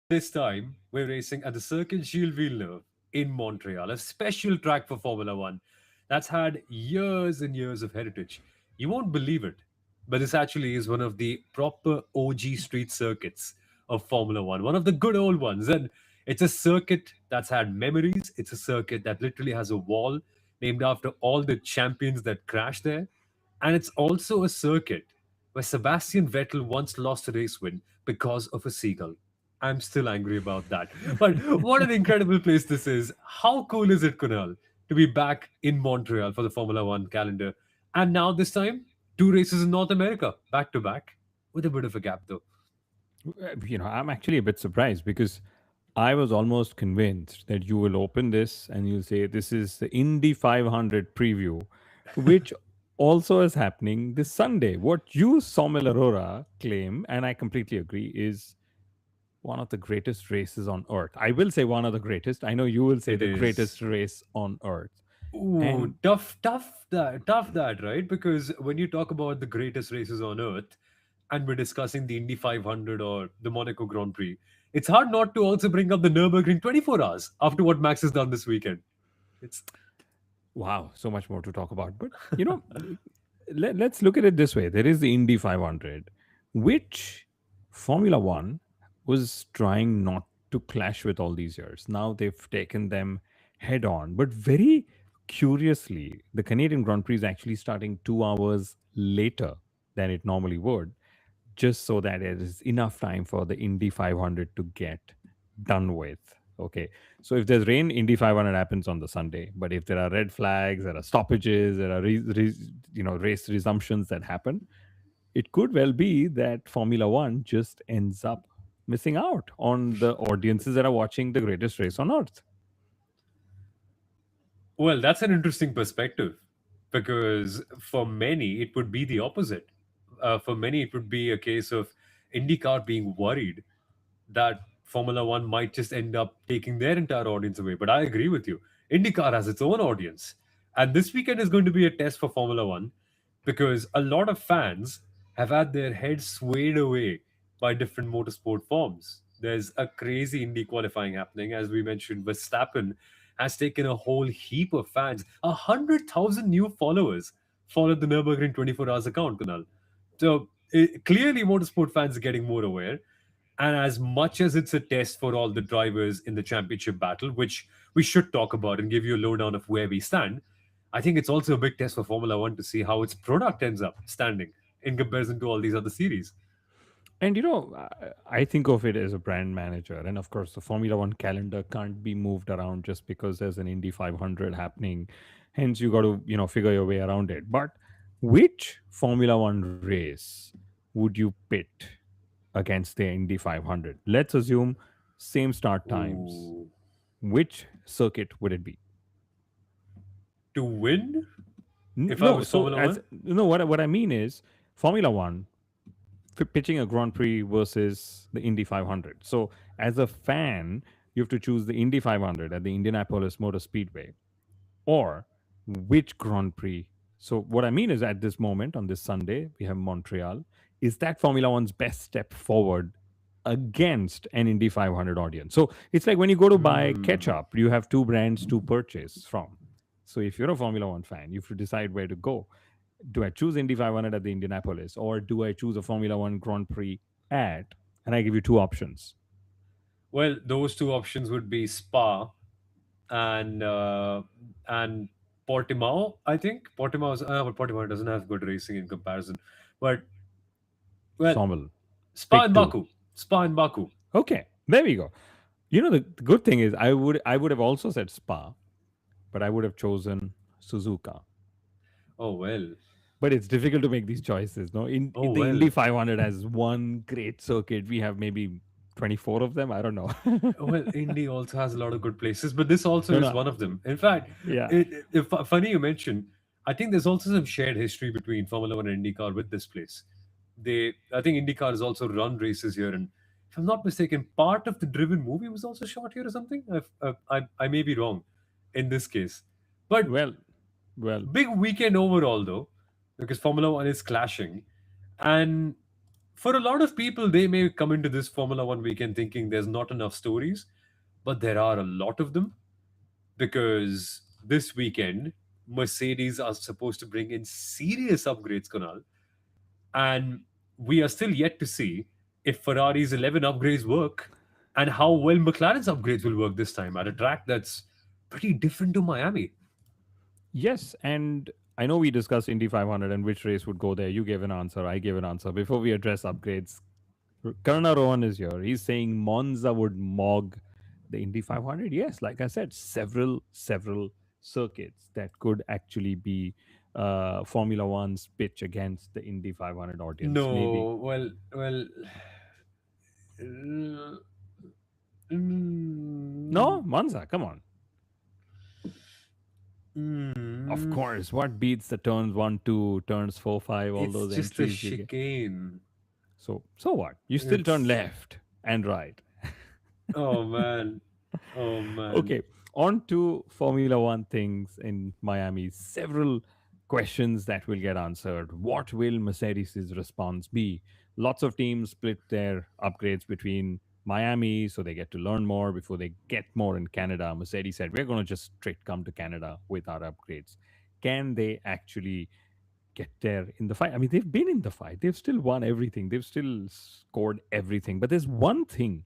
This time, we're racing at the Circuit Gilles Villeneuve in Montreal, a special track for Formula One that's had years and years of heritage. You won't believe it, but this actually is one of the proper OG street circuits of Formula One, one of the good old ones. And it's a circuit that's had memories. It's a circuit that literally has a wall named after all the champions that crashed there. And it's also a circuit where Sebastian Vettel once lost a race win because of a seagull. I'm still angry about that. But what an incredible place this is. How cool is it, Kunal, to be back in Montreal for the Formula One calendar? And now, this time, two races in North America, back to back, with a bit of a gap, though. I'm actually a bit surprised because I was almost convinced that you will open this and you'll say this is the Indy 500 preview, which also is happening this Sunday. What you, Soumil Arora, claim, and I completely agree, is one of the greatest races on earth. I will say one of the greatest. I know you will say It the is. greatest race on earth. Ooh, And tough that, right? Because when you talk about the greatest races on earth, and we're discussing the Indy 500 or the Monaco Grand Prix, it's hard not to also bring up the Nürburgring 24 hours after what Max has done this weekend. It's wow, so much more to talk about. But, let's look at it this way. There is the Indy 500, which Formula One was trying not to clash with all these years. Now they've taken them head on. But very curiously, the Canadian Grand Prix is actually starting 2 hours later than it normally would, just so that there is enough time for the Indy 500 to get done with. Okay. So if there's rain, Indy 500 happens on the Sunday. But if there are red flags, there are stoppages, there are race resumptions that happen, it could well be that Formula One just ends up missing out on the audiences that are watching the greatest race on earth. well, that's an interesting perspective because for many it would be the opposite. For many, it would be a case of IndyCar being worried that Formula One might just end up taking their entire audience away. But I agree with you. IndyCar has its own audience. And this weekend is going to be a test for Formula One because a lot of fans have had their heads swayed away by different motorsport forms. There's a crazy Indy qualifying happening. As we mentioned, Verstappen has taken a whole heap of fans. 100,000 new followers followed the Nürburgring 24 hours account, Kunal. So clearly, motorsport fans are getting more aware. And as much as it's a test for all the drivers in the championship battle, which we should talk about and give you a lowdown of where we stand, I think it's also a big test for Formula One to see how its product ends up standing in comparison to all these other series. And I think of it as a brand manager. And of course, the Formula One calendar can't be moved around just because there's an Indy 500 happening. Hence, you got to, figure your way around it. But which Formula One race would you pit against the Indy 500? Let's assume same start times. Ooh. Which circuit would it be? To win, if I No, was so Formula as One, no, what I mean is Formula One pitching a Grand Prix versus the Indy 500. So, as a fan, you have to choose the Indy 500 at the Indianapolis Motor Speedway or which Grand Prix. So, what I mean is at this moment on this Sunday, we have Montreal. Is that Formula One's best step forward against an Indy 500 audience? So, it's like when you go to buy hmm. ketchup, you have two brands to purchase from. So, if you're a Formula One fan, you have to decide where to go. Do I choose Indy 500 at the Indianapolis or do I choose a Formula One Grand Prix at? And I give you two options. Well, those two options would be Spa and and Portimao. I think but Portimao doesn't have good racing in comparison. But well, Sommel, Spa pick and two. Baku. Spa and Baku. Okay, there we go. The good thing is I would have also said Spa, but I would have chosen Suzuka. Oh well. But it's difficult to make these choices. No, in Oh the well. Indy 500 has one great circuit. We have maybe 24 of them. I don't know. Well, Indy also has a lot of good places, but this also No, is no, one of them. In fact, yeah. funny you mentioned. I think there's also some shared history between Formula One and IndyCar with this place. I think IndyCar has also run races here, and if I'm not mistaken, part of the Driven movie was also shot here or something. I may be wrong in this case, but Well, well, big weekend overall though, because Formula One is clashing, and For a lot of people, they may come into this Formula One weekend thinking there's not enough stories, but there are a lot of them because this weekend, Mercedes are supposed to bring in serious upgrades, Kunal. And we are still yet to see if Ferrari's 11 upgrades work and how well McLaren's upgrades will work this time at a track that's pretty different to Miami. Yes, and I know we discussed Indy 500 and which race would go there. You gave an answer, I gave an answer. Before we address upgrades, Karna Rohan is here. He's saying Monza would mog the Indy 500. Yes, like I said, several circuits that could actually be Formula One's pitch against the Indy 500 audience. Maybe. No, well, uh, mm, No, Monza, come on. Of mm, course, what beats the turns 1, 2, turns 4, 5, all it's those just a entries you get? chicane. So what? You still turn It's left and right. oh man, oh man. Okay, on to Formula One things in Miami. Several questions that will get answered. What will Mercedes' response be? Lots of teams split their upgrades between Miami, so they get to learn more before they get more in Canada. Mercedes said, we're going to just straight come to Canada with our upgrades. Can they actually get there in the fight? I mean, they've been in the fight, they've still won everything, they've still scored everything. But there's one thing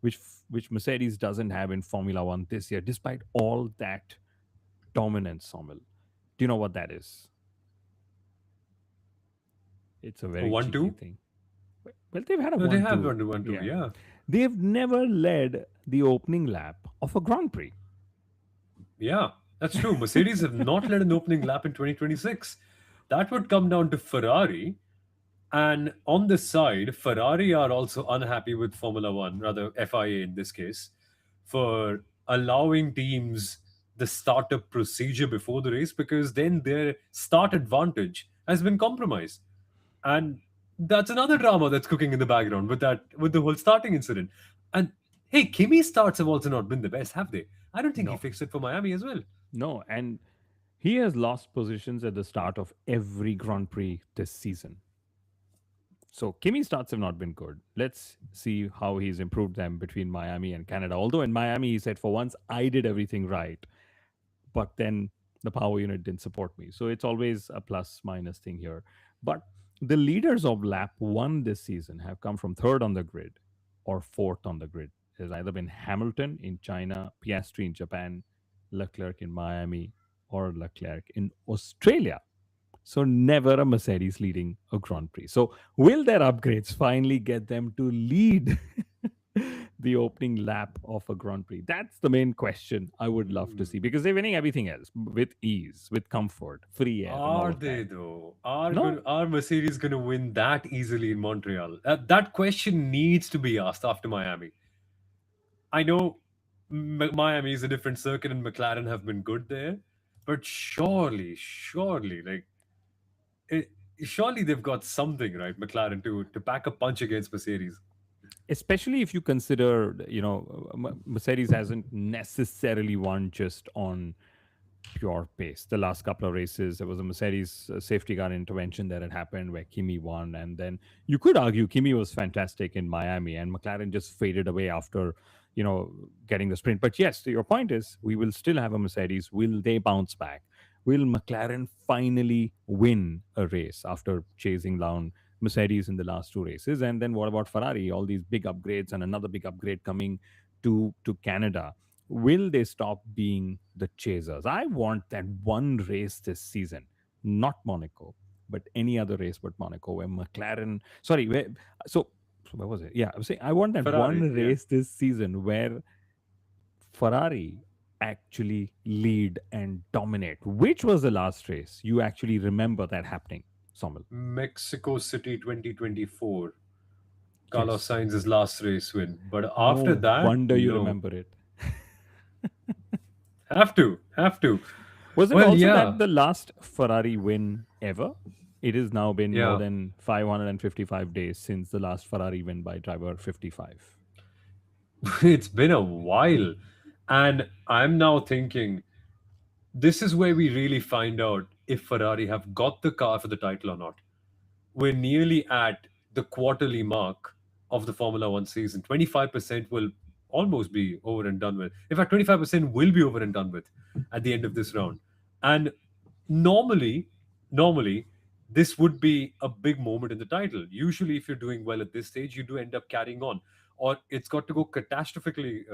which Mercedes doesn't have in Formula One this year, despite all that dominance, Soumil. Do you know what that is? It's a very One cheeky two. thing. Well, they've had a No, they 1 have 2. one two one two. Yeah. Yeah, They've never led the opening lap of a Grand Prix. yeah, that's true. Mercedes have not led an opening lap in 2026. That would come down to Ferrari. And on this side, Ferrari are also unhappy with Formula One, rather FIA in this case, for allowing teams the startup procedure before the race because then their start advantage has been compromised. And that's another drama that's cooking in the background with the whole starting incident. And hey, Kimi's starts have also not been the best, have they? I don't think he No, fixed it for Miami as well. no. And he has lost positions at the start of every Grand Prix this season. So Kimi's starts have not been good. Let's see how he's improved them between Miami and Canada. Although in Miami, he said, for once, I did everything right. But then the power unit didn't support me. So it's always a plus minus thing here. But the leaders of lap 1 this season have come from third on the grid or fourth on the grid. There's either been Hamilton in China, Piastri in Japan, Leclerc in Miami, or Leclerc in Australia. So never a Mercedes leading a Grand Prix. So will their upgrades finally get them to lead the opening lap of a Grand Prix? That's the main question I would love to Hmm. see because they're winning everything else with ease, with comfort, free air, and all Are of that. they though? No, Are Mercedes going to win that easily in Montreal? That question needs to be asked after Miami. I know Miami is a different circuit and McLaren have been good there, but surely, like it, surely they've got something right, McLaren to pack a punch against Mercedes. especially if you consider, Mercedes hasn't necessarily won just on pure pace. The last couple of races, there was a Mercedes safety car intervention that had happened where Kimi won. And then you could argue Kimi was fantastic in Miami and McLaren just faded away after, getting the sprint. But yes, your point is we will still have a Mercedes. Will they bounce back? Will McLaren finally win a race after chasing down Mercedes in the last two races? And then what about Ferrari? All these big upgrades and another big upgrade coming to Canada. Will they stop being the chasers? I want that one race this season, not Monaco, but any other race but Monaco, where McLaren. Sorry, so where was it? Yeah, I was saying I want that one Ferrari, yeah. race this season where Ferrari actually lead and dominate. Which was the last race you actually remember that happening, Sommel? Mexico City 2024. Carlos Yes. Sainz's last race win. But after No that, wonder you no. remember it. Have to. Was it Well, also yeah, that the last Ferrari win ever? It has now been more yeah. than 555 days since the last Ferrari win by driver 55. It's been a while. And I'm now thinking this is where we really find out if Ferrari have got the car for the title or not. We're nearly at the quarterly mark of the Formula One season. 25% will almost be over and done with. In fact, 25% will be over and done with at the end of this round. And normally, normally, this would be a big moment in the title. Usually, if you're doing well at this stage, you do end up carrying on. Or it's got to go catastrophically,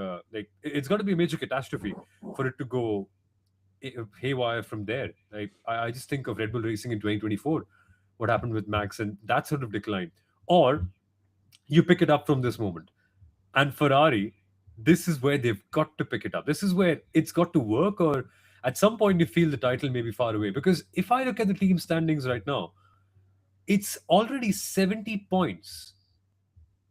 it's got to be a major catastrophe for it to go haywire from there. I just think of Red Bull Racing in 2024, what happened with Max and that sort of decline. Or you pick it up from this moment. And Ferrari, this is where they've got to pick it up. This is where it's got to work, or at some point you feel the title may be far away. Because if I look at the team standings right now, it's already 70 points.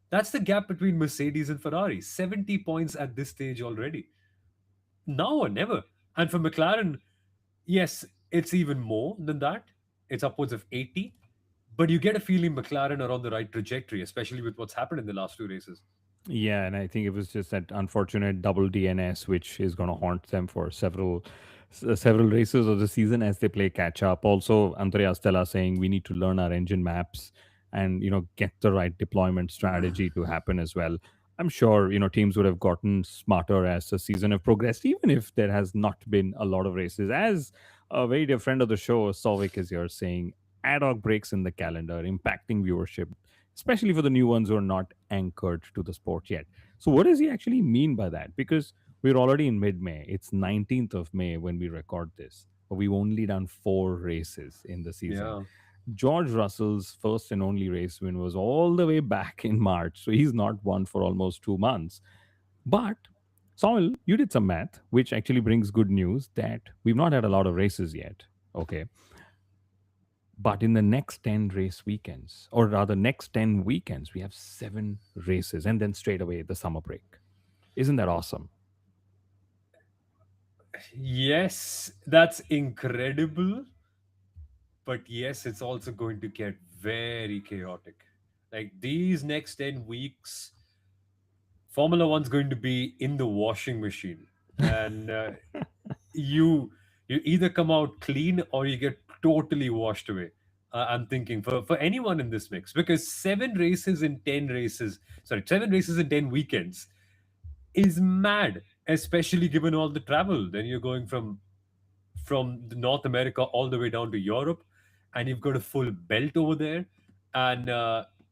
That's the gap between Mercedes and Ferrari. 70 points at this stage already. Now or never. And for McLaren, yes, it's even more than that. It's upwards of 80. But you get a feeling McLaren are on the right trajectory, especially with what's happened in the last two races. Yeah, and I think it was just that unfortunate double DNS, which is going to haunt them for several races of the season as they play catch up. Also, Andrea Stella saying we need to learn our engine maps and get the right deployment strategy to happen as well. I'm sure teams would have gotten smarter as the season have progressed, even if there has not been a lot of races. As a very dear friend of the show, Souvik is here saying ad hoc breaks in the calendar impacting viewership, especially for the new ones who are not anchored to the sport yet. So, what does he actually mean by that? Because we're already in mid May, it's 19th of May when we record this, but we've only done 4 races in the season. Yeah. George Russell's first and only race win was all the way back in March, so he's not won for almost 2 months. But Soumil, you did some math, which actually brings good news that we've not had a lot of races yet. Okay. But in the next 10 race weekends, or rather, next 10 weekends, we have 7 races and then straight away the summer break. Isn't that awesome? Yes, that's incredible. But yes, it's also going to get very chaotic. Like these next 10 weeks, Formula One's going to be in the washing machine. And you you either come out clean or you get totally washed away. I'm thinking for anyone in this mix, because 7 races in 10 races, sorry, 7 races in 10 weekends is mad, especially given all the travel. Then you're going from the North America all the way down to Europe, and you've got a full belt over there, and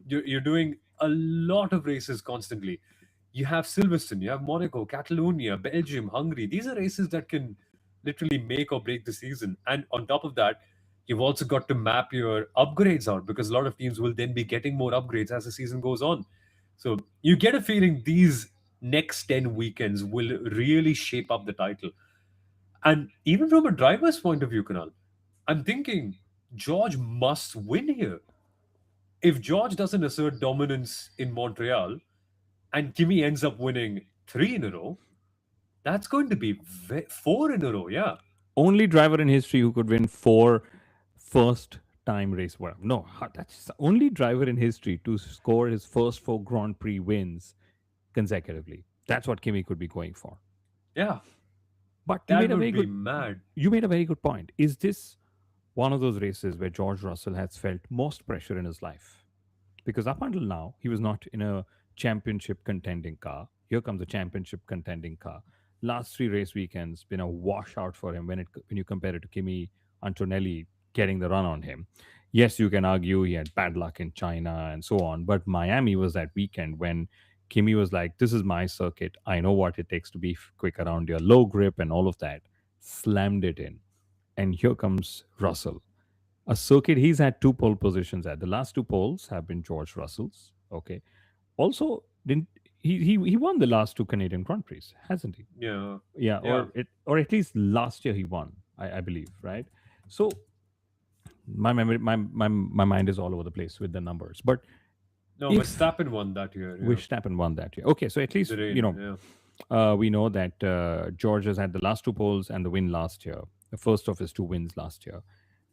you're doing a lot of races constantly. You have Silverstone, you have Monaco, Catalonia, Belgium, Hungary. These are races that can literally make or break the season. And on top of that, you've also got to map your upgrades out, because a lot of teams will then be getting more upgrades as the season goes on. So you get a feeling these next 10 weekends will really shape up the title. And even from a driver's point of view, Kunal, I'm thinking George must win here. If George doesn't assert dominance in Montreal and Kimi ends up winning 3 in a row, that's going to be 4 in a row. Yeah. Only driver in history who could win 4 first time race. Well, no, that's the only driver in history to score his first 4 Grand Prix wins consecutively. That's what Kimi could be going for. Yeah. But That would be mad. you made a very good point. Is this one of those races where George Russell has felt most pressure in his life? Because up until now, he was not in a championship contending car. Here comes a championship contending car. Last 3 race weekends been a washout for him when you compare it to Kimi Antonelli getting the run on him. Yes, you can argue he had bad luck in China and so on, but Miami was that weekend when Kimi was like, "This is my circuit. I know what it takes to be quick around your low grip and all of that." Slammed it in, and here comes Russell, a circuit he's had 2 pole positions at. The last 2 poles have been George Russell's. Okay. Also, didn't he won the last 2 Canadian Grand Prix, hasn't he? Yeah. Yeah, Yeah. or at least last year he won, I believe, right? So my memory, my mind is all over the place with the numbers. But No, if Verstappen won that year. Yeah. Verstappen won that year, okay, so at least The rain. Yeah. we know that George has had the last 2 poles and the win last year, the first of his 2 wins last year.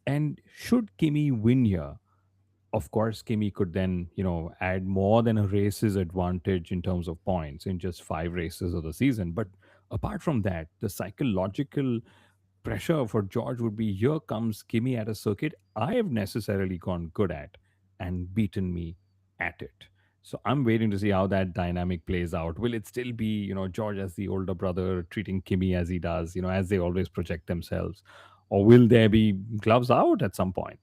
And should Kimi win here, of course, Kimi could then, add more than a race's advantage in terms of points in just 5 races of the season. But apart from that, the psychological pressure for George would be, here comes Kimi at a circuit I have necessarily gone good at and beaten me at it. So I'm waiting to see how that dynamic plays out. Will it still be, George as the older brother treating Kimi as he does, as they always project themselves? Or will there be gloves out at some point?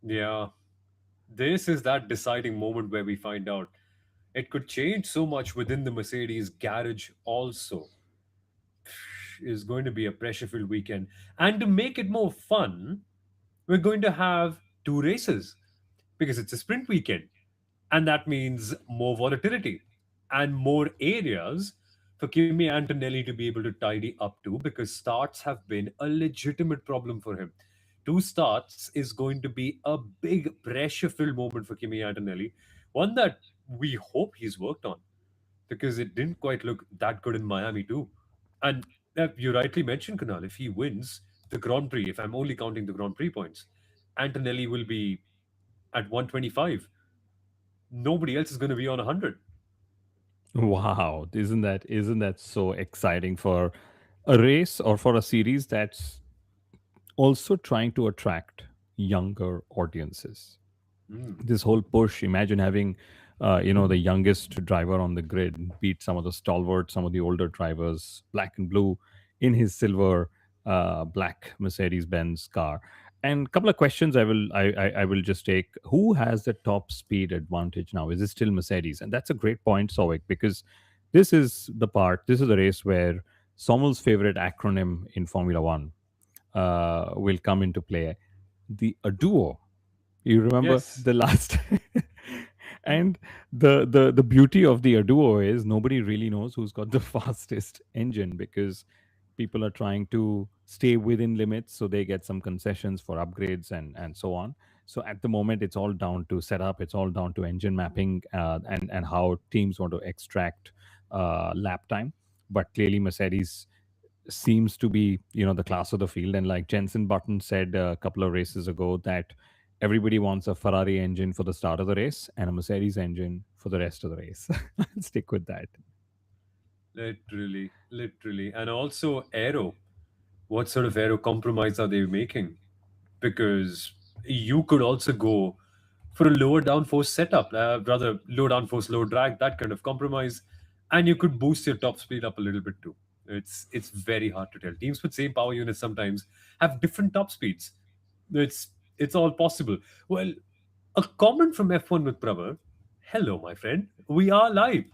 Yeah, this is that deciding moment where we find out. It could change so much within the Mercedes garage, also. Is going to be a pressure filled weekend. And to make it more fun, we're going to have two races because it's a sprint weekend. And that means more volatility and more areas for Kimi Antonelli to be able to tidy up to, because starts have been a legitimate problem for him. Two starts is going to be a big pressure filled moment for Kimi Antonelli, one that we hope he's worked on, because it didn't quite look that good in Miami too. And you rightly mentioned, Kunal, if he wins the Grand Prix, if I'm only counting the Grand Prix points, Antonelli will be at 125. Nobody else is going to be on 100. Wow, isn't that so exciting for a race or for a series that's also trying to attract younger audiences? Mm. This whole push, imagine having the youngest driver on the grid beat some of the stalwarts, some of the older drivers, black and blue in his silver black Mercedes Benz car. And a couple of questions I will just take. Who has the top speed advantage now? Is it still Mercedes? And that's a great point, Sovik, because this is the race where Soumil's favorite acronym in Formula One will come into play. The duo, you remember Yes. the last and the beauty of the Aduo is nobody really knows who's got the fastest engine, because people are trying to stay within limits so they get some concessions for upgrades and so on. So at the moment it's all down to setup, it's all down to engine mapping, and how teams want to extract lap time. But clearly Mercedes seems to be the class of the field, and like Jensen Button said a couple of races ago, that everybody wants a Ferrari engine for the start of the race and a Mercedes engine for the rest of the race. I'll stick with that. Literally, literally. And also aero. What sort of aero compromise are they making? Because you could also go for a lower downforce setup, rather low downforce, low drag, that kind of compromise, and you could boost your top speed up a little bit too. It's very hard to tell. Teams with same power units sometimes have different top speeds. It's all possible. Well, a comment from F1 with Pravar. Hello, my friend. We are live.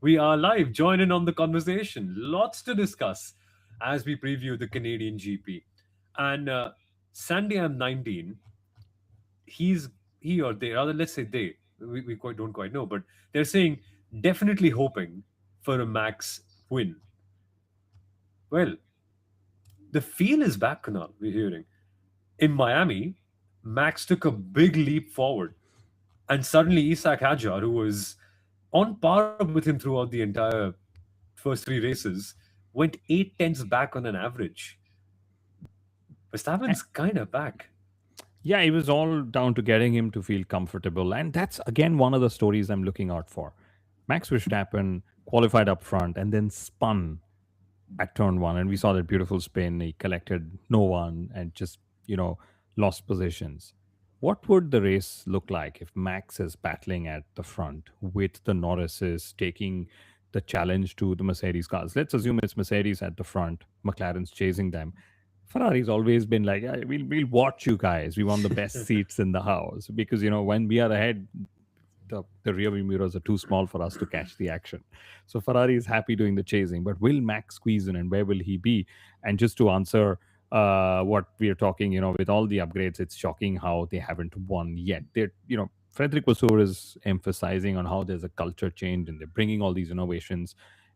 We are live. Join in on the conversation. Lots to discuss as we preview the Canadian GP. And Sandy, I'm 19. He's he or they, rather, let's say they. We quite don't quite know, but they're saying definitely hoping for a Max win. Well, the feel is back, Kunal. We're hearing in Miami, Max took a big leap forward, and suddenly Isak Hadjar, who was on par with him throughout the entire first three races, went 8 tenths back on an average. A- Verstappen's kind of back. Yeah, it was all down to getting him to feel comfortable. And that's, again, one of the stories I'm looking out for. Max Verstappen qualified up front and then spun at turn one, and we saw that beautiful spin. He collected no one and just, lost positions. What would the race look like if Max is battling at the front with the Norrises taking the challenge to the Mercedes cars? Let's assume it's Mercedes at the front, McLaren's chasing them. Ferrari's always been like, yeah, we'll watch you guys. We want the best seats in the house, because when we are ahead, the rear view mirrors are too small for us to catch the action. So Ferrari is happy doing the chasing, but will Max squeeze in, and where will he be? And just to answer what we are talking, with all the upgrades, it's shocking how they haven't won yet. Frederick Vasseur is emphasizing on how there's a culture change and they're bringing all these innovations.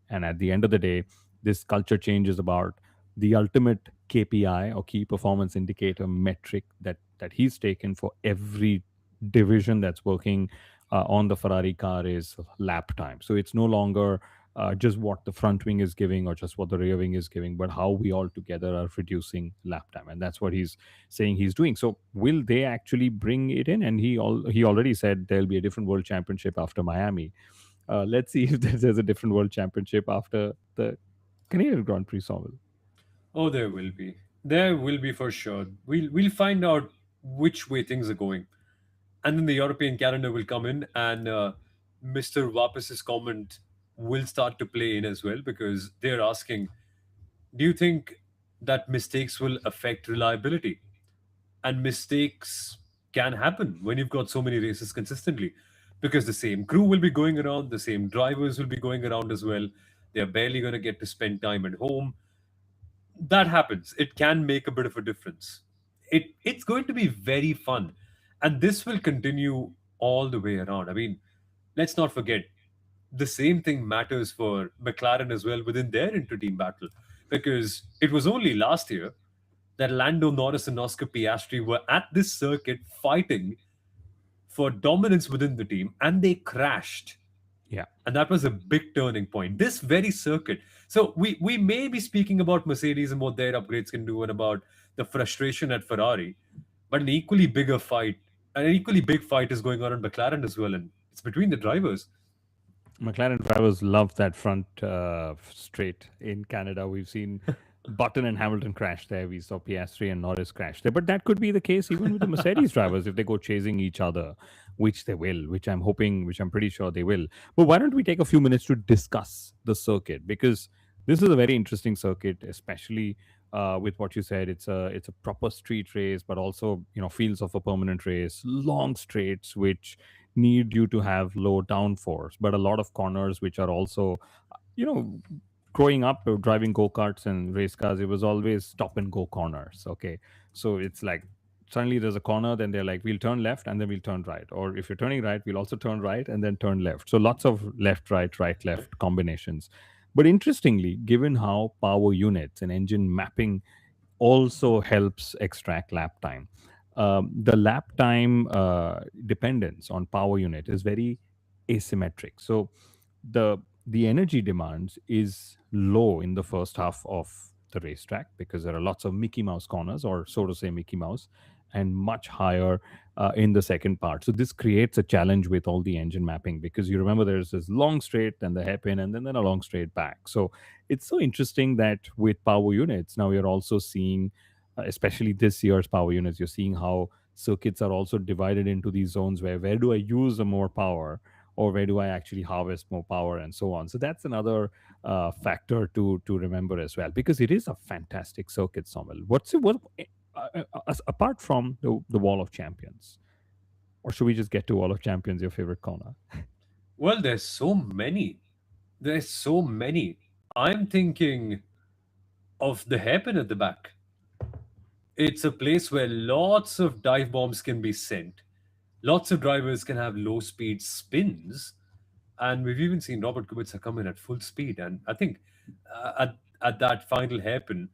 And at the end of the day, this culture change is about the ultimate KPI, or key performance indicator metric, that he's taken for every division that's working on the Ferrari car, is lap time. So it's no longer just what the front wing is giving or just what the rear wing is giving, but how we all together are reducing lap time, and that's what he's saying he's doing. So will they actually bring it in? And he already said there'll be a different world championship after Miami. Let's see if there's a different world championship after the Canadian Grand Prix, Samuel. Oh, there will be. There will be for sure. We'll find out which way things are going. and then the European calendar will come in, and Mr. Wapis's comment will start to play in as well, because they're asking, do you think that mistakes will affect reliability? And mistakes can happen when you've got so many races consistently, because the same crew will be going around, the same drivers will be going around as well. They're barely going to get to spend time at home. That happens. It can make a bit of a difference. It's going to be very fun, and this will continue all the way around. I mean, let's not forget, the same thing matters for McLaren as well within their inter-team battle, because it was only last year that Lando Norris and Oscar Piastri were at this circuit fighting for dominance within the team, and they crashed. Yeah. And that was a big turning point. This very circuit. So we may be speaking about Mercedes and what their upgrades can do, and about the frustration at Ferrari, but an equally bigger fight, an equally big fight is going on in McLaren as well, and it's between the drivers. McLaren drivers love that front straight in Canada. We've seen Button and Hamilton crash there. We saw Piastri and Norris crash there. But that could be the case even with the Mercedes drivers if they go chasing each other, which they will, which I'm hoping, which I'm pretty sure they will. But why don't we take a few minutes to discuss the circuit? Because this is a very interesting circuit, especially with what you said. It's a proper street race, but also fields of a permanent race, long straights, which need you to have low downforce, but a lot of corners which are also, you know, growing up driving go-karts and race cars, it was always stop and go corners. Okay. So it's like suddenly there's a corner, then they're like, we'll turn left and then we'll turn right. Or if you're turning right, we'll also turn right and then turn left. So lots of left, right, left combinations. But interestingly, given how power units and engine mapping also helps extract lap time. The lap time dependence on power unit is very asymmetric. So the the energy demands is low in the first half of the racetrack because there are lots of Mickey Mouse corners, or so to say Mickey Mouse, and much higher in the second part. So this creates a challenge with all the engine mapping, because you remember there's this long straight, then the hairpin, and then a long straight back. So it's so interesting that with power units now you're also seeing, especially this year's power units, you're seeing how circuits are also divided into these zones where do I use the more power, or where do I actually harvest more power, and so on. So that's another factor to remember as well, because it is a fantastic circuit, Soumil. Apart from the Wall of Champions, or should we just get to Wall of Champions, your favorite corner? Well, there's so many. There's so many. I'm thinking of the hairpin at the back. It's a place where lots of dive bombs can be sent. Lots of drivers can have low speed spins. And we've even seen Robert Kubica come in at full speed. And I think at that final hairpin,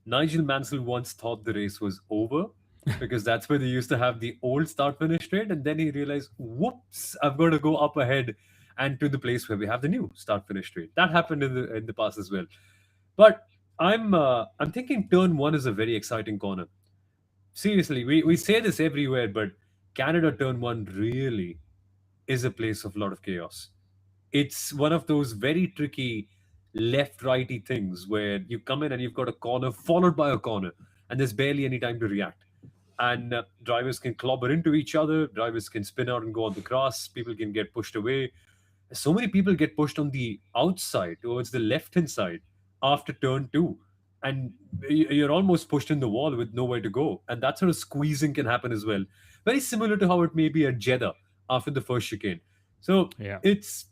Nigel Mansell once thought the race was over, because that's where they used to have the old start finish straight. And then he realized, whoops, I've got to go up ahead and to the place where we have the new start finish straight. That happened in the past as well. But I'm thinking turn one is a very exciting corner. Seriously, we say this everywhere, but Canada turn one really is a place of a lot of chaos. It's one of those very tricky left righty things where you come in and you've got a corner followed by a corner, and there's barely any time to react. And drivers can clobber into each other, drivers can spin out and go on the grass, people can get pushed away. So many people get pushed on the outside towards the left hand side after turn two, and you're almost pushed in the wall with nowhere to go. And that sort of squeezing can happen as well, very similar to how it may be at Jeddah after the first chicane. So Yeah. it's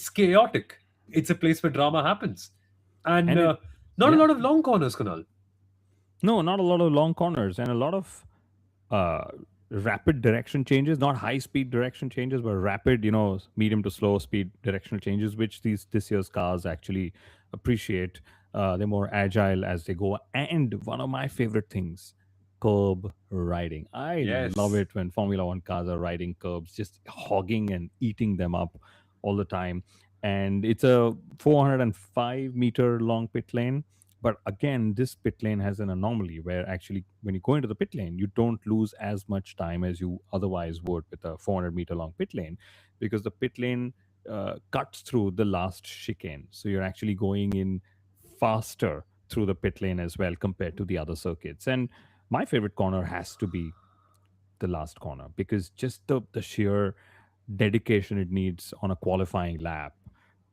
chaotic. It's a place where drama happens, and And it, not a yeah. lot of long corners, Kunal. No, not a lot of long corners and a lot of uh, rapid direction changes, not high speed direction changes, but rapid, medium to slow speed directional changes, which these this year's cars actually appreciate. They're more agile as they go. And one of my favorite things, curb riding. I love Yes. it when Formula One cars are riding curbs, just hogging and eating them up all the time. And it's a 405-meter long pit lane. But again, this pit lane has an anomaly where actually, when you go into the pit lane, you don't lose as much time as you otherwise would with a 400-meter long pit lane, because the pit lane cuts through the last chicane. So you're actually going in faster through the pit lane as well compared to the other circuits. And my favorite corner has to be the last corner, because just the sheer dedication it needs on a qualifying lap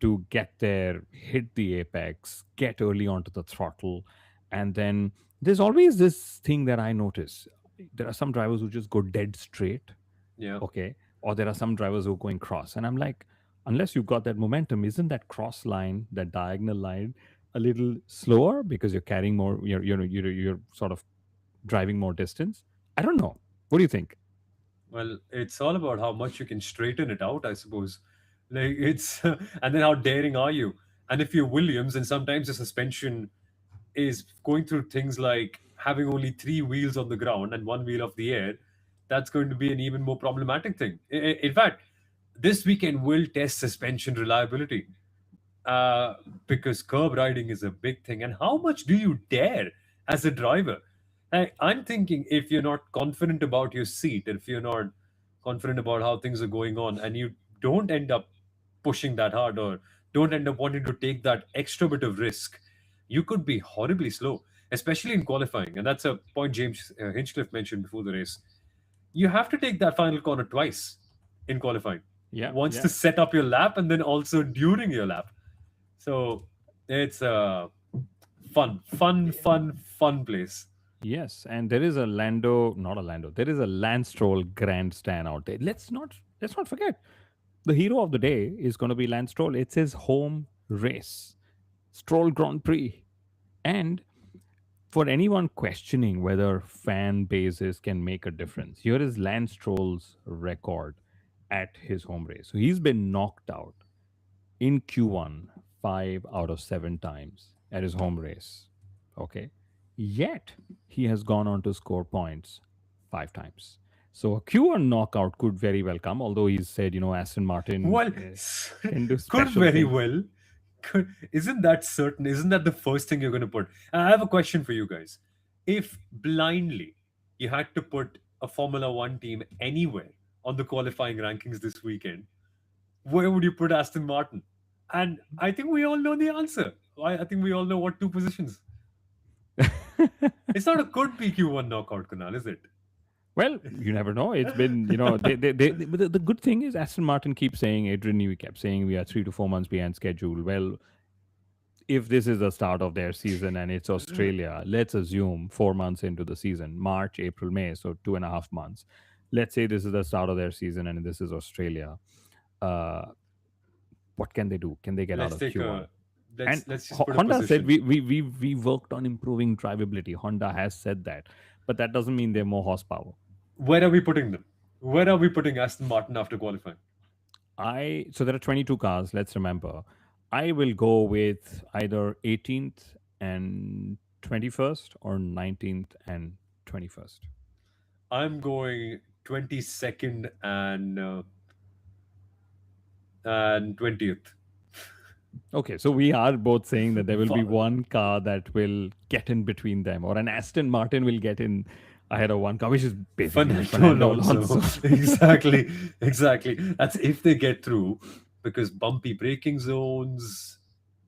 to get there, hit the apex, get early onto the throttle. And then there's always this thing that I notice. There are some drivers who just go dead straight, Yeah. okay? Or there are some drivers who are going cross. And I'm like, unless you've got that momentum, isn't that cross line, that diagonal line, a little slower because you're carrying more, you're sort of driving more distance? I don't know. What do you think? Well, it's all about how much you can straighten it out, I suppose. Like it's, and then how daring are you? And if you're Williams, and sometimes the suspension is going through things like having only three wheels on the ground and one wheel off the air, that's going to be an even more problematic thing. In fact, this weekend will test suspension reliability, uh, because curb riding is a big thing. And how much do you dare as a driver? I'm thinking, if you're not confident about your seat, if you're not confident about how things are going on, and you don't end up pushing that hard, or don't end up wanting to take that extra bit of risk, you could be horribly slow, especially in qualifying. And that's a point James Hinchcliffe mentioned before the race. You have to take that final corner twice in qualifying, Yeah, once yeah. to set up your lap and then also during your lap. So it's a fun place. Yes, and there is a Lando, not a Lando. There is a Lance Stroll grandstand out there. Let's not forget, the hero of the day is going to be Lance Stroll. It's his home race, Stroll Grand Prix. And for anyone questioning whether fan bases can make a difference, here is Lance Stroll's record at his home race. So he's been knocked out in Q1 5 out of 7 times at his home race. Okay. Yet he has gone on to score points 5 times. So a Q1 knockout could very well come, although he's said, Aston Martin Well, can do could special very things. well. Isn't that certain? Isn't that the first thing you're going to put? And I have a question for you guys. If blindly you had to put a Formula One team anywhere on the qualifying rankings this weekend, where would you put Aston Martin? And I think we all know the answer. I think we all know what two positions. It's not a good PQ1 knockout, Kunal, is it? Well, you never know. It's been, but the good thing is Aston Martin keeps saying, Adrian Newey kept saying, we are 3 to 4 months behind schedule. Well, if this is the start of their season and it's Australia, let's assume 4 months into the season, March, April, May, so 2.5 months. Let's say this is the start of their season and this is Australia. Uh, what can they do? Can they get out Let's of take Q1? a And let's just put a Honda said position. we worked on improving drivability. Honda has said that, but that doesn't mean they're more horsepower. Where are we putting them? Where are we putting Aston Martin after qualifying? I So there are 22 cars. Let's remember, I will go with either 18th and 21st or 19th and 21st. I'm going 22nd and 20th. Okay, so we are both saying that there will be one car that will get in between them, or an Aston Martin will get in ahead of one car, which is basically like Fernando Fernando Alonso. Alonso. Exactly, exactly. That's if they get through, because bumpy braking zones,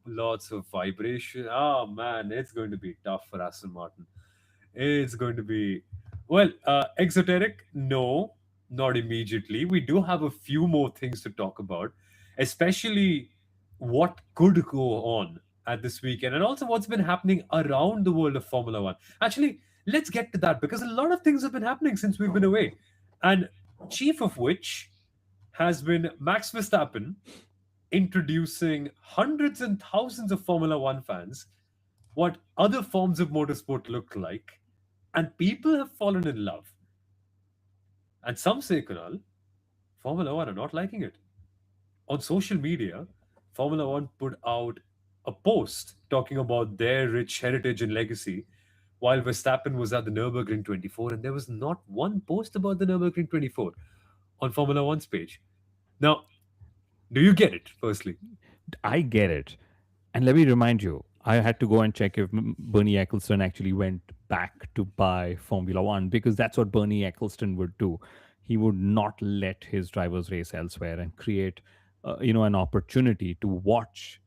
lots of vibration. Oh man, it's going to be tough for Aston Martin. It's going to be, well, exoteric. No, not immediately. We do have a few more things to talk about, especially what could go on at this weekend, and also what's been happening around the world of Formula One. Actually, let's get to that, because a lot of things have been happening since we've been away, and chief of which has been Max Verstappen introducing hundreds and thousands of Formula One fans what other forms of motorsport look like, and people have fallen in love. And some say, Kunal, Formula One are not liking it. On social media, Formula One put out a post talking about their rich heritage and legacy, while Verstappen was at the Nürburgring 24, and there was not one post about the Nürburgring 24 on Formula One's page. Now, do you get it, firstly? I get it. And let me remind you, I had to go and check if Bernie Eccleston actually went back to buy Formula One, because that's what Bernie Eccleston would do. He would not let his drivers race elsewhere and create, an opportunity to watch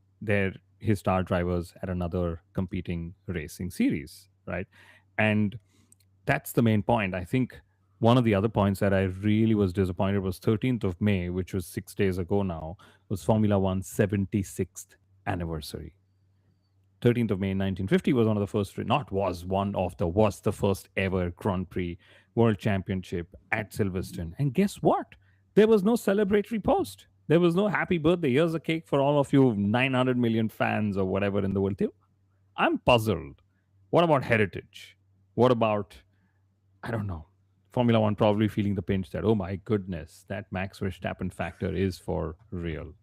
his star drivers at another competing racing series, right? And that's the main point. I think One of the other points that I really was disappointed was 13th of May, which was 6 days ago now, was Formula One's 76th anniversary. 13th of May 1950 was one of the first, not was one of the, was the first ever Grand Prix World Championship at Silverstone. And guess what? There was no celebratory post. There was no happy birthday. Here's a cake for all of you 900 million fans or whatever in the world. I'm puzzled. What about heritage? What about, I don't know, Formula One probably feeling the pinch that, oh my goodness, that Max Verstappen factor is for real.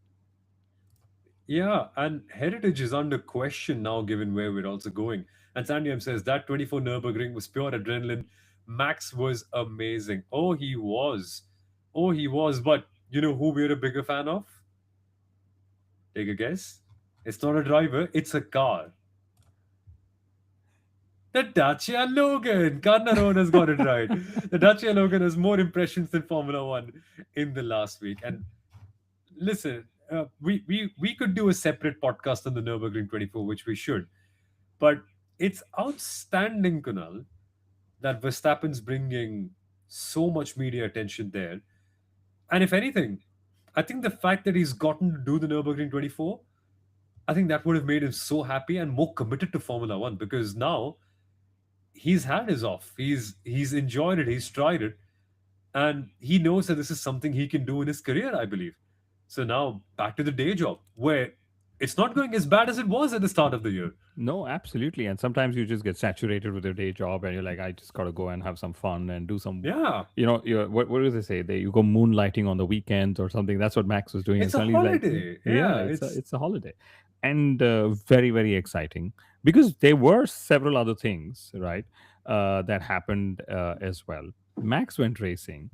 Yeah, and heritage is under question now, given where we're also going. And Sandy M says that 24 Nürburgring was pure adrenaline. Max was amazing. Oh, he was. Oh, he was. But you know who we're a bigger fan of? Take a guess. It's not a driver, it's a car. The Dacia Logan. Carnarona's got it right. The Dacia Logan has more impressions than Formula One in the last week. And listen, we could do a separate podcast on the Nürburgring 24, which we should. But it's outstanding, Kunal, that Verstappen's bringing so much media attention there. And if anything, I think the fact that he's gotten to do the Nürburgring 24, I think that would have made him so happy and more committed to Formula One, because now he's had his off. He's enjoyed it. He's tried it, and he knows that this is something he can do in his career, I believe. So now back to the day job, where it's not going as bad as it was at the start of the year. No, absolutely. And sometimes you just get saturated with your day job and you're like, I just got to go and have some fun and do some, Yeah, what do they say? You go moonlighting on the weekends or something. That's what Max was doing. And it's a suddenly he's like, holiday. yeah, Yeah, it's a, it's it's a holiday. And very, very exciting because there were several other things, right, that happened as well. Max went racing.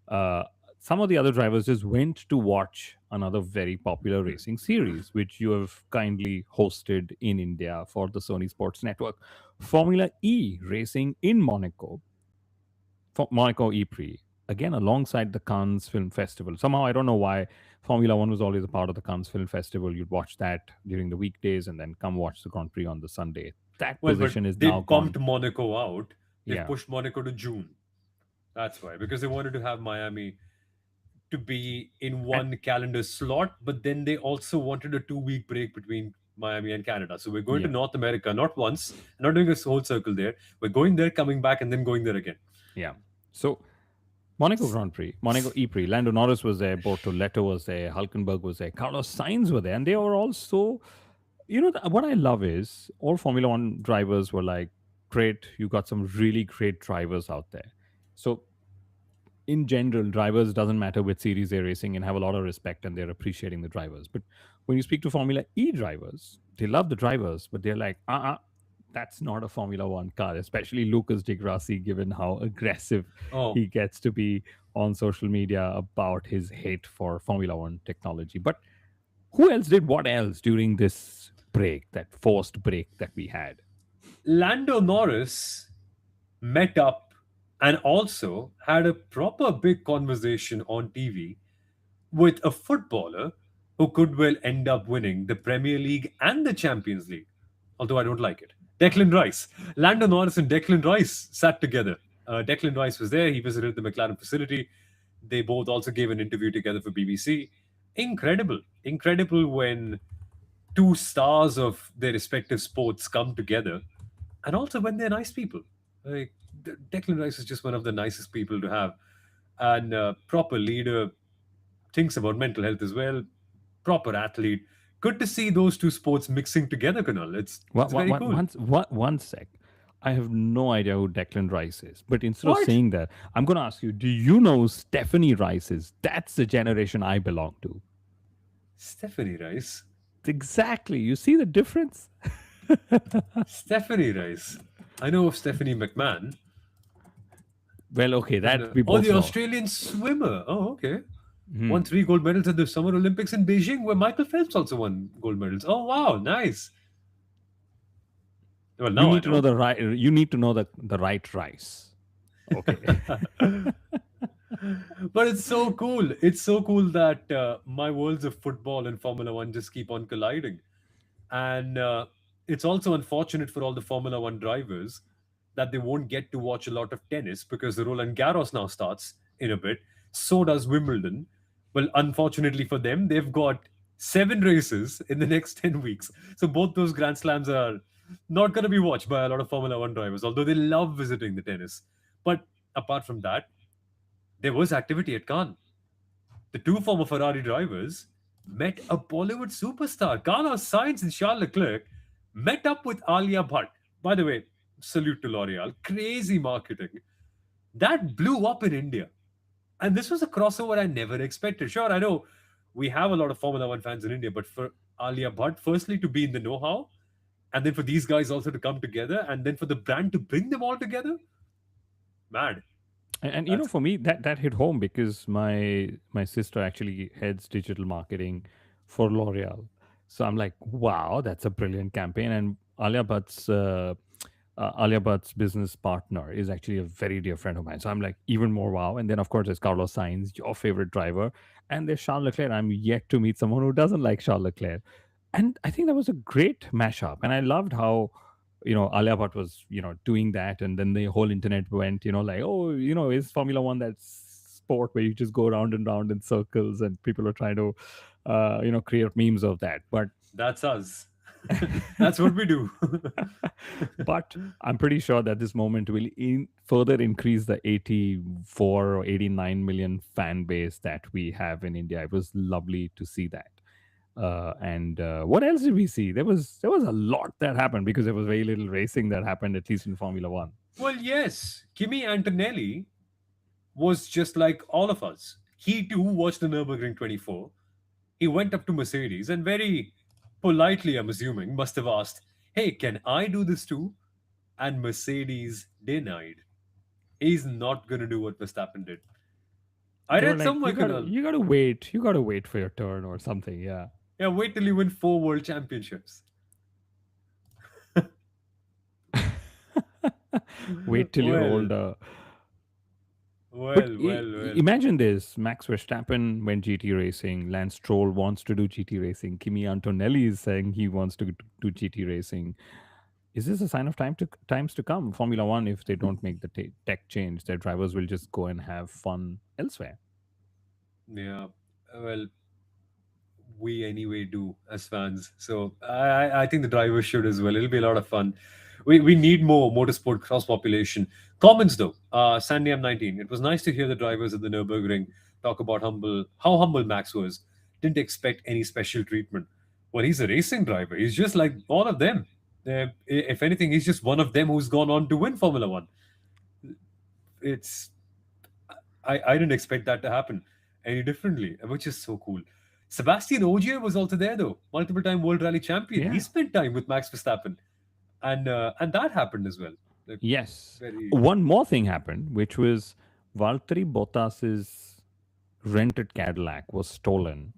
Uh, some of the other drivers just went to watch another very popular racing series, which you have kindly hosted in India for the Sony Sports Network. Formula E racing in Monaco, Monaco E Prix, again alongside the Cannes Film Festival. Somehow, I don't know why Formula One was always a part of the Cannes Film Festival. You'd watch that during the weekdays and then come watch the Grand Prix on the Sunday. That well, but position is they now bumped gone. Monaco out. They've Yeah, pushed Monaco to June. That's why, because they wanted to have Miami to be in and one calendar slot, but then they also wanted a 2 week break between Miami and Canada. So we're going to yeah, North America, not once, not doing a whole circle there. We're going there, coming back, and then going there again. yeah. So Monaco Grand Prix, Monaco E Prix. Lando Norris was there, Bortoletto was there, Hulkenberg was there, Carlos Sainz were there, and they were all so. What I love is all Formula One drivers were like, great, you got some really great drivers out there. So in general, drivers doesn't matter which series they're racing and have a lot of respect and they're appreciating the drivers. But when you speak to Formula E drivers, they love the drivers, but they're like, that's not a Formula One car, especially Lucas Di Grassi, given how aggressive Oh, he gets to be on social media about his hate for Formula One technology. But who else did what else during this break, that forced break that we had? Lando Norris met up and also had a proper big conversation on TV with a footballer who could well end up winning the Premier League and the Champions League, although I don't like it. Declan Rice. Lando Norris and Declan Rice sat together. Declan Rice was there. He visited the McLaren facility. They both also gave an interview together for BBC. Incredible. Incredible when two stars of their respective sports come together, and also when they're nice people. Like Declan Rice is just one of the nicest people to have, and proper leader, thinks about mental health as well. Proper athlete. Good to see those two sports mixing together, Kunal. It's very cool. One sec. I have no idea who Declan Rice is. But instead of What? saying that, I'm going to ask you, do you know who Stephanie Rice is? That's the generation I belong to. Stephanie Rice. Exactly. You see the difference? Stephanie Rice. I know of Stephanie McMahon. Well, okay, And that we oh, both the know. Australian swimmer. Oh, okay. Won Hmm. 3 gold medals at the Summer Olympics in Beijing, where Michael Phelps also won gold medals. Oh, wow, nice. Well, You now I need to know know. the right. You need to know the right Rice. Okay. But it's so cool. It's so cool that my worlds of football and Formula One just keep on colliding. And it's also unfortunate for all the Formula One drivers that they won't get to watch a lot of tennis because the Roland Garros now starts in a bit. So does Wimbledon. Well, unfortunately for them, they've got 7 races in the next 10 weeks. So both those Grand Slams are not going to be watched by a lot of Formula One drivers, although they love visiting the tennis. But apart from that, there was activity at Cannes. The two former Ferrari drivers met a Bollywood superstar. Carlos Sainz and Charles Leclerc met up with Alia Bhatt. By the way, salute to L'Oreal. Crazy marketing. That blew up in India. And this was a crossover I never expected. Sure, I know we have a lot of Formula One fans in India, but for Alia Bhatt, firstly, to be in the know how, and then for these guys also to come together, and then for the brand to bring them all together, mad. And That's for me, that hit home because my sister actually heads digital marketing for L'Oreal. So I'm like, wow, that's a brilliant campaign. And Alia Bhatt's business partner is actually a very dear friend of mine. So I'm like, even more wow. And then, of course, there's Carlos Sainz, your favorite driver. And there's Charles Leclerc. I'm yet to meet someone who doesn't like Charles Leclerc. And I think that was a great mashup. And I loved how, Alia Bhatt was, doing that. And then the whole internet went, like, oh, is Formula One that sport where you just go round and round in circles and people are trying to, create memes of that. But that's us. That's what we do. but I'm pretty sure that this moment will further increase the 84 or 89 million fan base that we have in India. It was lovely to see that. And what else did we see? There was a lot that happened because there was very little racing that happened, at least in Formula One. Well, yes, Kimi Antonelli was just like all of us. He too watched the Nürburgring 24. He went up to Mercedes and very politely, I'm assuming, must have asked, "Hey, can I do this too?" And Mercedes denied. He's not going to do what Verstappen did. I They were read like, somewhere, Kunal. you gotta wait for your turn or something. Yeah, Yeah, wait till you win 4 world championships. wait till you're Well, older. But well. imagine this: Max Verstappen went GT racing. Lance Stroll wants to do GT racing. Kimi Antonelli is saying he wants to do GT racing. Is this a sign of times to come? Formula One, if they don't make the tech change, their drivers will just go and have fun elsewhere. Yeah. Well, we anyway do as fans. So I think the drivers should as well. It'll be a lot of fun. We need more motorsport cross population. Comments though, Sandy M19. It was nice to hear the drivers at the Nürburgring talk about how humble Max was. Didn't expect any special treatment. Well, he's a racing driver. He's just like all of them. If anything, he's just one of them who's gone on to win Formula One. It's I didn't expect that to happen any differently, which is so cool. Sebastian Ogier was also there though, multiple time World Rally champion. He Yeah. spent time with Max Verstappen, and that happened as well. Like, Yes. very One more thing happened, which was Valtteri Bottas's rented Cadillac was stolen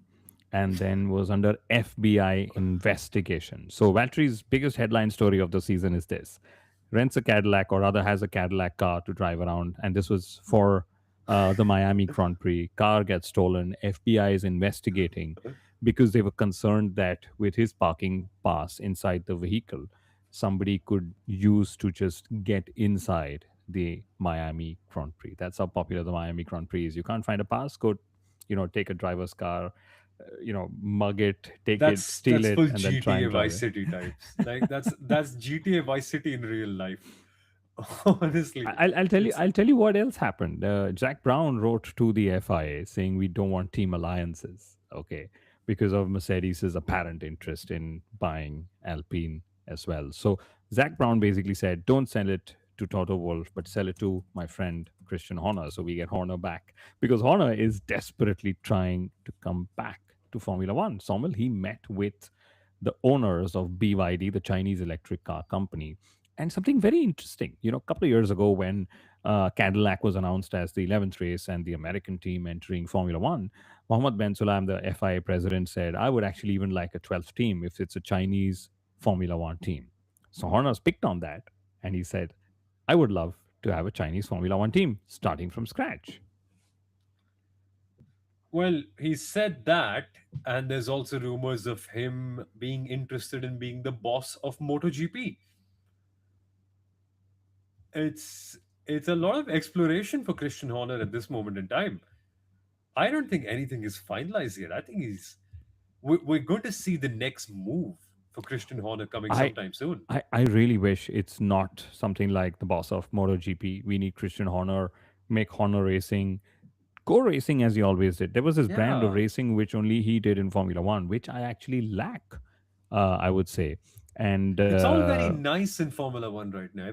and then was under FBI investigation. So Valtteri's biggest headline story of the season is this: rents a Cadillac, or rather has a Cadillac car to drive around, and this was for the Miami Grand Prix. Car gets stolen. FBI is investigating because they were concerned that with his parking pass inside the vehicle, somebody could use to just get inside the Miami Grand Prix. That's how popular the Miami Grand Prix is. You can't find a pass, go, take a driver's car, mug it, take it, steal that's it, full and then try GTA and drive Vice it. City types. Like that's GTA Vice City in real life. Honestly, I'll tell you. it's I'll tell you what else happened. Jack Brown wrote to the FIA saying we don't want team alliances. Okay, because of Mercedes's apparent interest in buying Alpine as well. So Zach Brown basically said, don't sell it to Toto Wolff, but sell it to my friend Christian Horner, so we get Horner back because Horner is desperately trying to come back to Formula One. Soumil, he met with the owners of BYD, the Chinese electric car company, and something very interesting. A couple of years ago when Cadillac was announced as the 11th race and the American team entering Formula One, Mohammed Ben Sulayem, the FIA president, said, I would actually even like a 12th team if it's a Chinese Formula One team. So Horner's picked on that and he said, I would love to have a Chinese Formula One team starting from scratch. well, he said that, and there's also rumors of him being interested in being the boss of MotoGP. it's it's a lot of exploration for Christian Horner at this moment in time. I don't think anything is finalized yet. I think we're going to see the next move for Christian Horner coming I sometime soon. I really wish it's not something like the boss of MotoGP. We need Christian Horner, make Horner Racing, go racing as he always did. There was this brand of Yeah, racing which only he did in Formula One, which I actually lack, I would say. And it's all very nice in Formula One right now.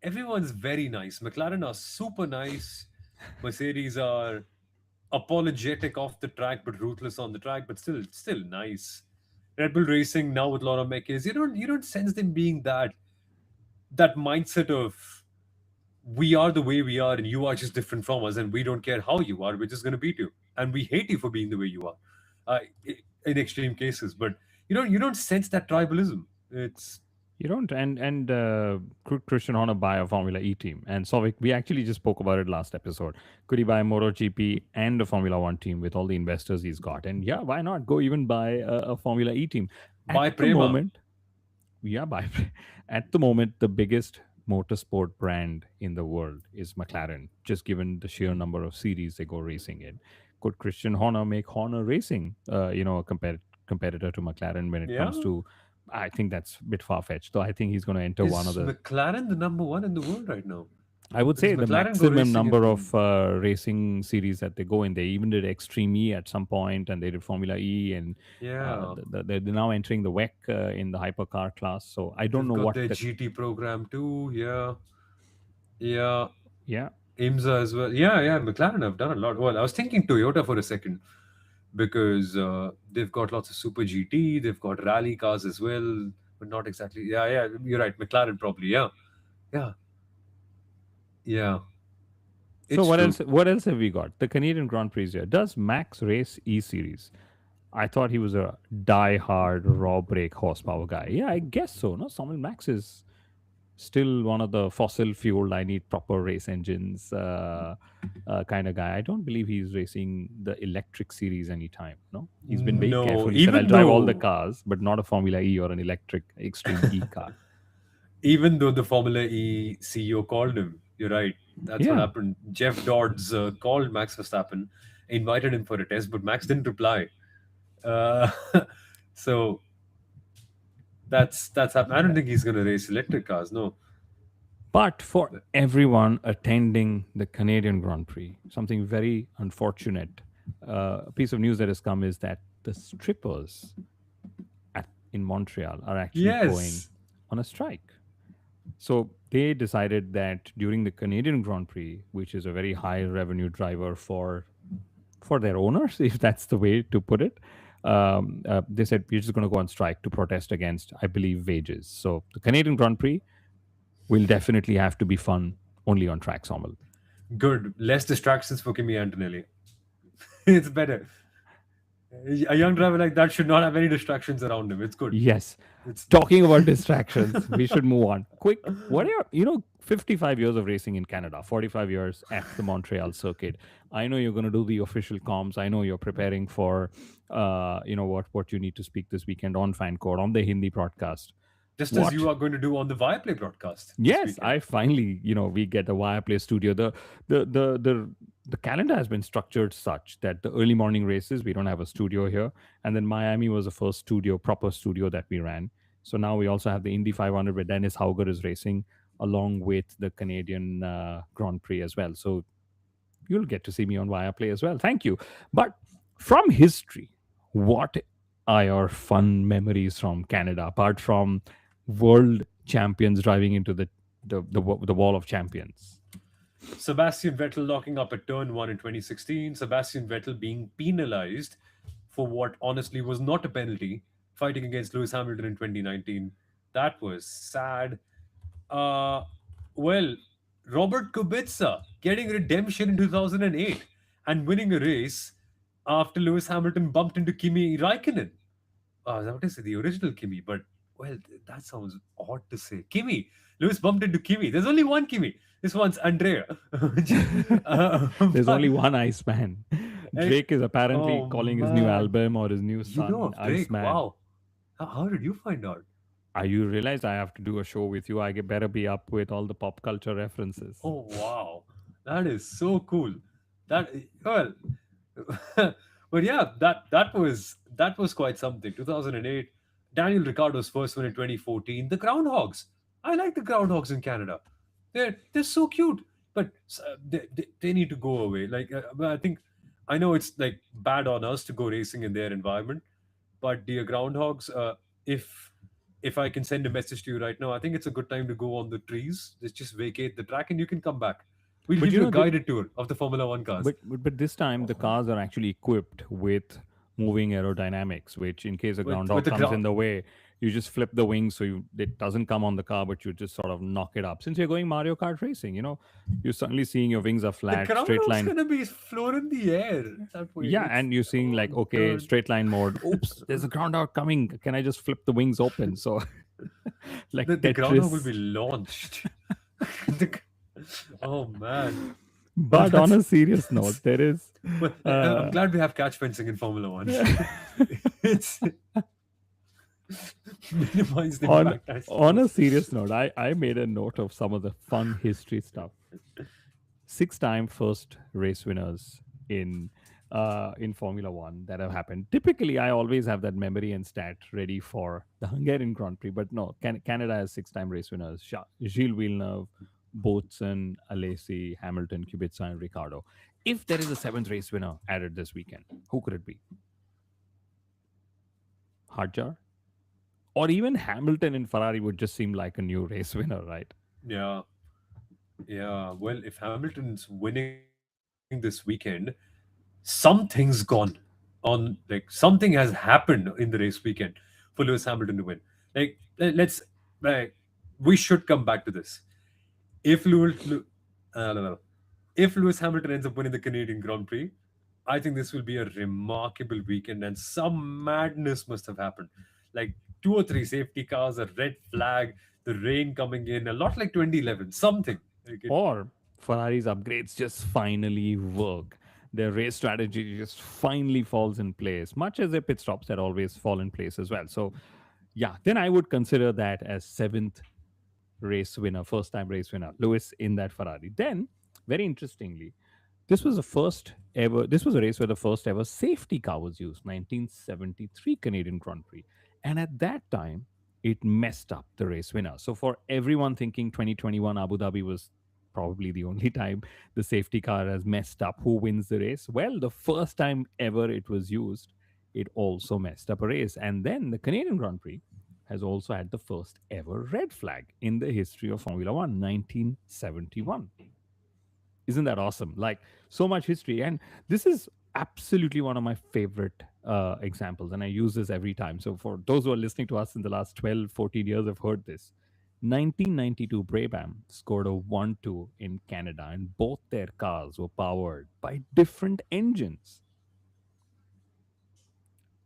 Everyone's very nice. McLaren are super nice. Mercedes are apologetic off the track but ruthless on the track, but still nice. Red Bull Racing now with Laura Mekies, you don't sense them being that mindset of we are the way we are and you are just different from us and we don't care how you are, we're just going to beat you and we hate you for being the way you are, in extreme cases. But you don't sense that tribalism. It's you don't, and could Christian Horner buy a Formula E team? And so we actually just spoke about it last episode. Could he buy a MotoGP and a Formula One team with all the investors he's got? And yeah, why not go even buy a Formula E team? At by the Prema. moment, yeah, by at the moment, the biggest motorsport brand in the world is McLaren, just given the sheer number of series they go racing in. Could Christian Horner make Horner Racing, a competitor to McLaren when it Yeah, comes to? I think that's a bit far fetched. Though I think he's going to enter one of is the. McLaren the number one in the world right now? I would Does say the McLaren go maximum racing number in? of racing series that they go in. They even did Extreme E at some point, and they did Formula E, and Yeah, they're now entering the WEC in the hypercar class. So I don't they've know got what their the. GT program too. Yeah, yeah. Yeah. IMSA as well. Yeah, yeah. McLaren have done a lot. Well, I was thinking Toyota for a second because they've got lots of Super GT. They've got rally cars as well, but not exactly. Yeah, yeah. You're right. McLaren probably. Yeah, yeah, yeah. So It's what else? true. What else have we got? The Canadian Grand Prix here. Does Max race E Series? I thought he was a die-hard raw brake horsepower guy. Yeah, I guess so. No, Soumil Max is still one of the fossil fueled. I need proper race engines kind of guy. I don't believe he's racing the electric series anytime. No, he's been very No, careful. He said, "I'll even drive all the though cars, but not a Formula E or an electric Extreme E car." even though the Formula E CEO called him, you're right. That's what Yeah. happened. Jeff Dodds called Max Verstappen, invited him for a test, but Max didn't reply. Uh, so that's happened. I don't think he's going to race electric cars. No. But for everyone attending the Canadian Grand Prix, something very unfortunate, a piece of news that has come is that the strippers in Montreal are actually going Yes. on a strike. So they decided that during the Canadian Grand Prix, which is a very high revenue driver for their owners, if that's the way to put it, they said we're just going to go on strike to protest against, I believe, wages. So the Canadian Grand Prix will definitely have to be fun only on track, Somal. Good. Less distractions for Kimi Antonelli. It's better. A young driver like that should not have any distractions around him. It's good. Yes. It's Talking about distractions, we should move on. Quick, what are your 55 years of racing in Canada, 45 years at the Montreal circuit. I know you're going to do the official comms. I know you're preparing for, what you need to speak this weekend on Fancore, on the Hindi broadcast. just as What you are going to do on the Viaplay broadcast this Yes, weekend. I finally, we get a Viaplay studio. The calendar has been structured such that the early morning races we don't have a studio here, and then Miami was the first proper studio that we ran. So now we also have the Indy 500 where Dennis Hauger is racing along with the Canadian Grand Prix as well. So you'll get to see me on Viaplay as well. Thank you. But from history, what are your fun memories from Canada apart from world champions driving into the wall of champions? Sebastian Vettel locking up at turn one in 2016. Sebastian Vettel being penalized for what honestly was not a penalty, fighting against Lewis Hamilton in 2019. That was sad. Uh, well, Robert Kubica getting redemption in 2008 and winning a race after Lewis Hamilton bumped into Kimi Raikkonen. That is the original Kimi, but well, that sounds odd to say. Kimi, Lewis bumped into Kimi. There's only one Kimi. This one's Andrea. There's only But one Iceman. eh, Drake is apparently oh calling his new man, album or his new you know son of Drake? Iceman. Wow. How did you find out? You realize I have to do a show with you. Better be up with all the pop culture references. Oh wow, that is so cool. That well, but yeah, that was quite something. 2008, Daniel Ricciardo's first win in 2014. The Groundhogs. I like the Groundhogs in Canada. They're so cute, but they need to go away. Like but I know it's like bad on us to go racing in their environment, but dear Groundhogs, if I can send a message to you right now, I think it's a good time to go on the trees. Just vacate the track and you can come back. We'll But give you you a know, guided tour of the Formula One cars. but this time the cars are actually equipped with moving aerodynamics, which in case a With groundhog the comes ground, in the way, you just flip the wings so it doesn't come on the car, but you just sort of knock it up. Since you're going Mario Kart racing, you're suddenly seeing your wings are the flat, straight groundhog's line. gonna be flown in the air. That way, Yeah, it's and you're seeing oh like, okay, god. straight line mode. Oops, there's a groundhog coming. Can I just flip the wings open? So like The groundhog will Tetris. be launched. The, oh man. Well, But on that's a serious note, there is but I'm uh, glad we have catch fencing in Formula One. It's minimize the on impact, I on a suppose. serious note, I made a note of some of the fun history stuff. Six-time first race winners in Formula One that have happened. Typically, I always have that memory and stat ready for the Hungarian Grand Prix, but no, Canada has six-time race winners: Gilles Villeneuve, Boutsen, Alesi, Hamilton, Kubica, and Ricardo. If there is a seventh race winner added this weekend, who could it be? Hadjar? Or even Hamilton in Ferrari would just seem like a new race winner, right? Yeah, yeah. Well, if Hamilton's winning this weekend, something's gone like something has happened in the race weekend for Lewis Hamilton to win. Like let's like we should come back to this. If no, no. If Lewis Hamilton ends up winning the Canadian Grand Prix, I think this will be a remarkable weekend and some madness must have happened. Like two or three safety cars, a red flag, the rain coming in, a lot like 2011, something. Like it, Or Ferrari's upgrades just finally work. Their race strategy just finally falls in place, much as their pit stops that always fall in place as well. So, yeah, then I would consider that as seventh race winner, first time race winner, Lewis in that Ferrari. Then, very interestingly, this was a race where the first ever safety car was used, 1973 Canadian Grand Prix. And at that time, it messed up the race winner. So for everyone thinking 2021 Abu Dhabi was probably the only time the safety car has messed up who wins the race, well, the first time ever it was used, it also messed up a race. And then the Canadian Grand Prix has also had the first ever red flag in the history of Formula One, 1971. Isn't that awesome? Like, so much history. And this is absolutely one of my favorite examples. And I use this every time. So for those who are listening to us in the last 12, 14 years have heard this. 1992 Brabham scored a 1-2 in Canada, and both their cars were powered by different engines.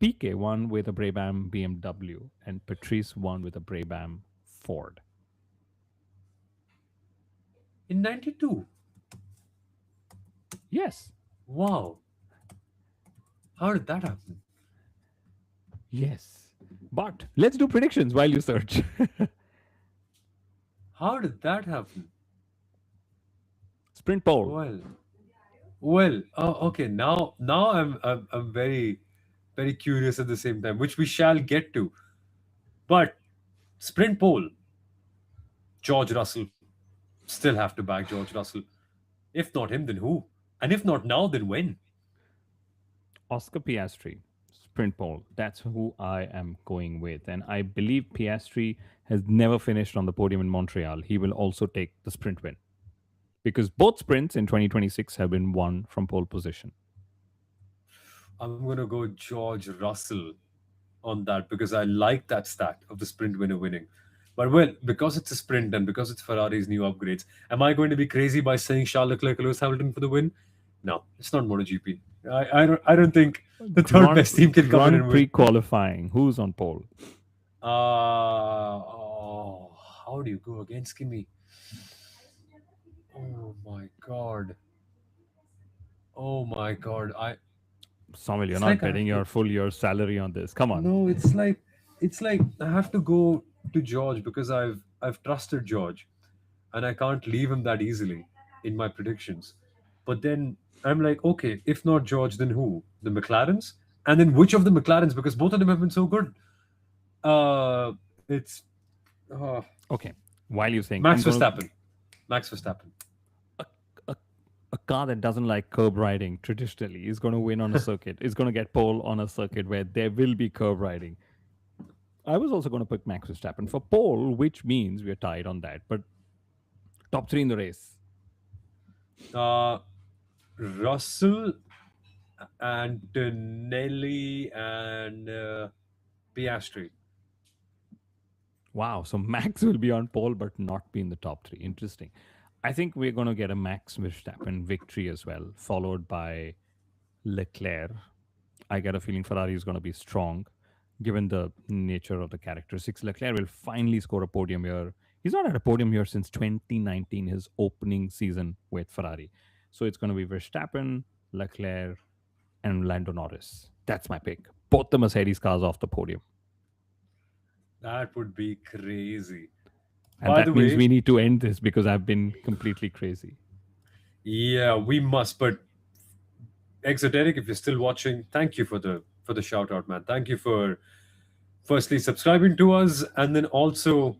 PK won with a Brabham BMW, and Patrice won with a Brabham Ford. in 92. Yes, Wow. How did that happen? yes. But let's do predictions while you search. How did that happen? Sprint poll. Well, well, okay. Now I'm very curious at the same time, which we shall get to. But sprint pole, George Russell. Still have to back George Russell. If not him, then who? And if not now, then when? Oscar Piastri, sprint pole. That's who I am going with. And I believe Piastri has never finished on the podium in Montreal. He will also take the sprint win because both sprints in 2026 have been won from pole position. I'm gonna go George Russell on that because I like that stat of the sprint winner winning. But well, because it's a sprint and because it's Ferrari's new upgrades, am I going to be crazy by saying Charles Leclerc or Lewis Hamilton for the win? No, it's not MotoGP. I don't think the third Grand, best team can come in and Grand Prix win. qualifying. Who's on pole? Oh, how do you go against Kimi? Oh my god. Oh my god. Soumil, you're It's not like I betting have your to. full year's salary on this. Come on. No, it's like I have to go. to George because I've trusted George, and I can't leave him that easily in my predictions. But then I'm like, okay, if not George, then who? The McLarens, and then which of the McLarens? Because both of them have been so good. It's uh, Okay, while you're saying, I'm Max going to Verstappen. Max Verstappen. a, a, a car that doesn't like curb riding traditionally is going to win on a circuit. Is going to get pole on a circuit where there will be curb riding. I was also going to pick Max Verstappen for pole, which means we're tied on that. But top three in the race. Uh, Russell, Antonelli, and Piastri. Wow. So Max will be on pole, but not be in the top three. Interesting. I think we're going to get a Max Verstappen victory as well, followed by Leclerc. I get a feeling Ferrari is going to be strong, given the nature of the characteristics. Leclerc will finally score a podium here. He's not had a podium here since 2019, his opening season with Ferrari. So it's going to be Verstappen, Leclerc, and Lando Norris. That's my pick. Both the Mercedes cars off the podium. That would be crazy. And By the that means way, we need to end this because I've been completely crazy. yeah, we must. But Exoteric, if you're still watching, thank you for the shout out, man. Thank you for firstly subscribing to us, and then also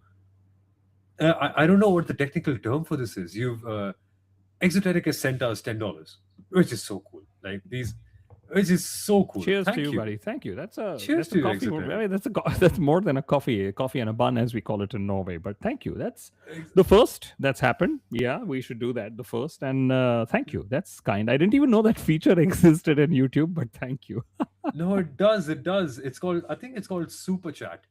I don't know what the technical term for this is. You've Exoteric has sent us $10, which is so cool. Like these, which is so cool. Cheers to Thank you, you. buddy. Thank you. Cheers That's a to you, coffee. I Exoteric. mean, that's more than a coffee and a bun as we call it in Norway. But thank you. That's the first that's happened. Yeah, we should do that. The first, and thank you. That's kind. I didn't even know that feature existed in YouTube, but thank you. No, it does. It does. It's called. I think it's called Super Chat.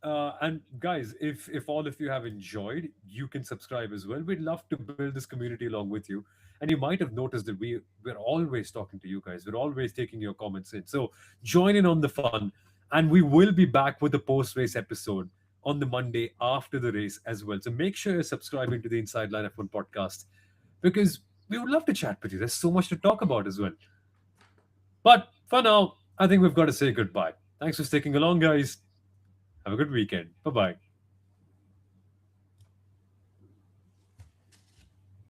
And guys, if all of you have enjoyed, you can subscribe as well. We'd love to build this community along with you. And you might have noticed that we're always talking to you guys. We're always taking your comments in. So join in on the fun, and we will be back with the post race episode on the Monday after the race as well. So make sure you're subscribing to the Inside Line F1 podcast because we would love to chat with you. There's so much to talk about as well. But for now, I think we've got to say goodbye. Thanks for sticking along, guys. Have a good weekend. Bye bye.